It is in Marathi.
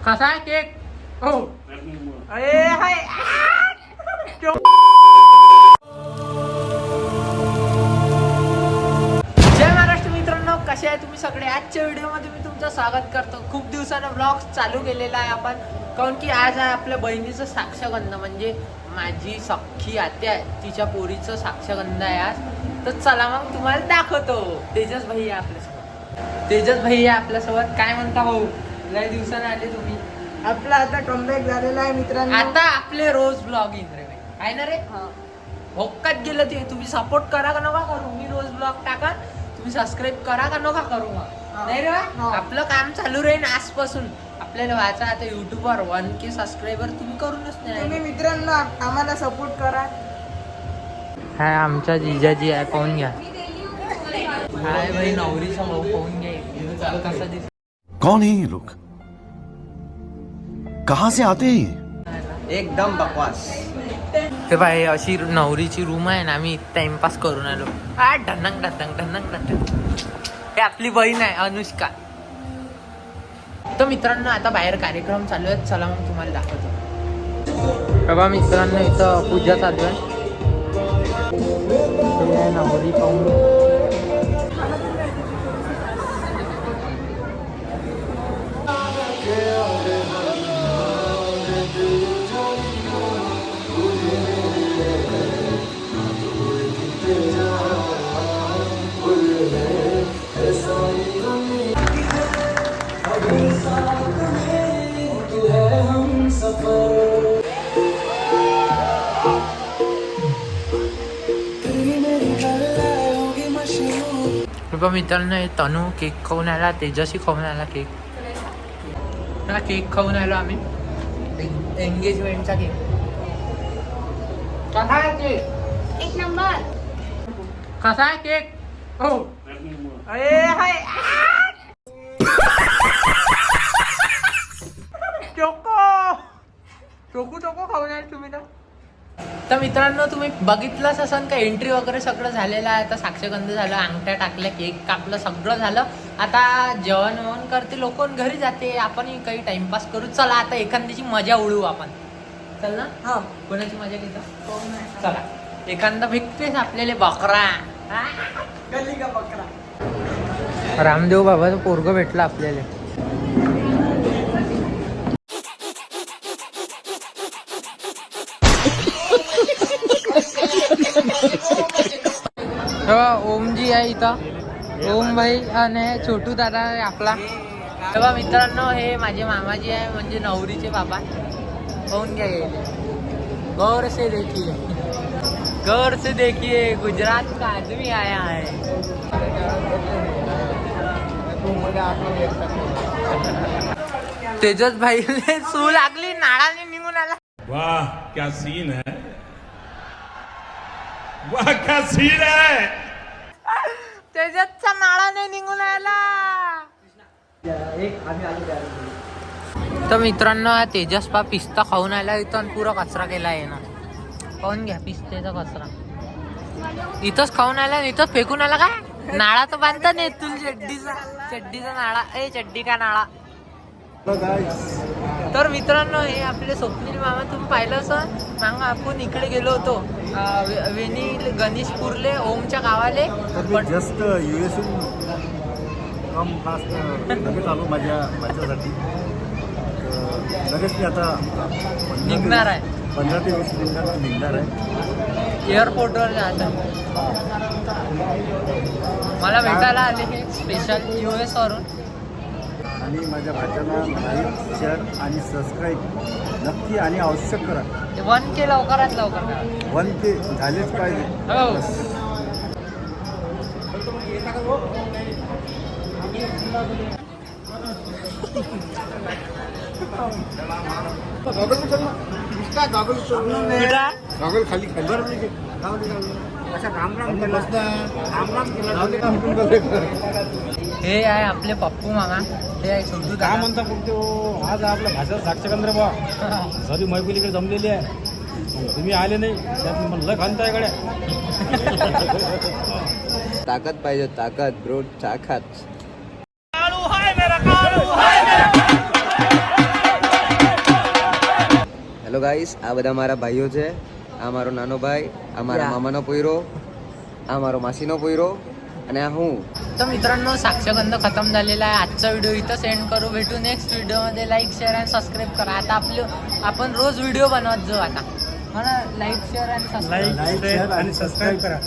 कसा आहे केक? हो अरे हाय जय महाराष्ट्र मित्रांनो, कसे आहे तुम्ही सगळे? आजच्या व्हिडिओमध्ये मी तुमचं स्वागत करतो. खूप दिवसानं ब्लॉग चालू केलेला आहे आपण, कारण की आज आहे आपल्या बहिणीचं साक्षगंध, म्हणजे माझी सख्खी आत्या तिच्या पोरीचं साक्षगंध आहे आज. तर चला मग तुम्हाला दाखवतो. तेजस भाई आहे आपल्यासोबत. तेजस भाई आहे आपल्यासोबत. काय म्हणता भाऊ? लय दिवसानं आले तुम्ही. आपला आता कमबॅक झालेला आहे मित्रांनो. आता आपले रोज ब्लॉगिंग रे आहे ना रे. होक्कात गेलं ते. तुम्ही सपोर्ट करा का नका करू? मी रोज ब्लॉग टाका, तुम्ही सबस्क्राईब करा का नका करू? नाही रे आपलं काम चालू राहील आजपासून. आपल्याला व्हायचं आता युट्यूबवर 1K सबस्क्रायबर. तुम्ही करूनच नाही. तुम्ही मित्रांनो आम्हाला सपोर्ट करा. हाय आमचा जिजाजी आहे, पाहून घ्या. हाय भाई नवरीचा भाऊ, पाहून घ्या कसा दिसतो. कौन है ये लोग? कहाँ से आते हैं? एकदम बकवास. ते बाई अशी नवरीची रूम आहे ना. आम्ही टाइमपास करून आलो. ढनंग ढनंग ढनंग ढनंग. हे आपली बहीण आहे अनुष्का. तर मित्रांनो आता बाहेर कार्यक्रम चालू आहेत. चला मग तुम्हाला दाखवतो. बाबा मित्रांनो इथं पूजा चालू आहे. नवरी पाहून मित्रांनो तनू केक खाऊन आला, तेजस्वी खाऊन आला केक. केक खाऊन आलो आम्ही. एंगेजमेंटचा केक. कसा आहे केक? एक नंबर. कसा आहे केक? हो अरे हाय चोको खाऊन आले तुम्ही ना. तर मित्रांनो तुम्ही बघितलंच असाल का एंट्री वगैरे सगळं झालेलं आहे. आता साक्षगंध झालं, अंगठ्या टाकल्या, केक कापलं, सगळं झालं. आता जेवण ववण करते लोक, घरी जाते. आपणही काही टाइमपास करू. चला आता एखाद्याची मजा उडवू आपण. चल ना. हा कोणाची मजा घेतो? चला एखादा भेटतेच आपल्याला बकरा. गल्ली का बकरा. रामदेव बाबाचं पोरगं भेटलं आपल्याला. ओमजी आहे इथं. ओम भाई आणि छोटू दादा आहे आपला. तेव्हा मित्रांनो हे माझे मामाजी आहे, म्हणजे नवरीचे बाबा. होऊन घ्या. गौर से देखिए, गौर से देखिए गुजरात का आदमी आया है. तेजस भाई सू लागली, नाळाने निघून आला. वाह क्या सीन है, वाह क्या सीन है. तेजसचा नाळाने निघून आला. तर मित्रांनो हा तेजस पा पिस्ता खाऊन आला इथं आणि पुरा कचरा केला आहे ना. खाऊन घ्या पिस्त्याचा कचरा. इथंच खाऊन आला आणि इथंच फेकून आला. काय नाळा तर बांधता नाही तुला. चड्डीचा नाळा. चड्डी का नाळा. तर मित्रांनो हे आपले स्वप्नील मामा. तुम्ही पाहिलं असं मागं आपण इकडे गेलो होतो वेणी गणेशपूरले ओमच्या गावाले. जस्ट युएसहून कम फास्ट लगेच आलो माझ्यासाठी. लगेच मी आता निघणार आहे. 15 ते 20 मिनिटात निघणार आहे. एअरपोर्टवर जायचं. मला भेटायला आले हे स्पेशल US वरून. आणि माझ्या भाच्याला लाईक, शेअर आणि सबस्क्राईब नक्की आणि आवश्यक करा. 1K लवकरात लवकर. 1K झालेच पाहिजे. हो. गॉगल खाली खाली. हे आहे आपले पप्पू मामा. हे आहे छोटू काय दादा. म्हणता फक्त आज आपल्या भाषेत साक्षगंध बा सरी मैफिलीकडे जमलेली आहे. तुम्ही आले नाही त्यात म्हणलं खानताय गड्या. ताकद पाहिजे, ताकद ब्रो, ताकद. હેલો ગાઈસ, આ બધા મારા ભાઈઓ છે. આ મારો નાનો ભાઈ, આ મારા Yeah. મામાનો પોયરો, આ મારો માસીનો પોયરો અને આ હું. तर मित्रांनो साक्षगंध खतम झालेला आहे. आजचा व्हिडिओ इथं सेंड करू. भेटू नेक्स्ट व्हिडिओमध्ये. लाईक शेअर आणि सबस्क्राईब करा. आता आपण रोज व्हिडिओ बनवत जाऊ आता. लाईक शेअर आणि सबस्क्राईब. लाईक शेअर आणि सबस्क्राईब करा.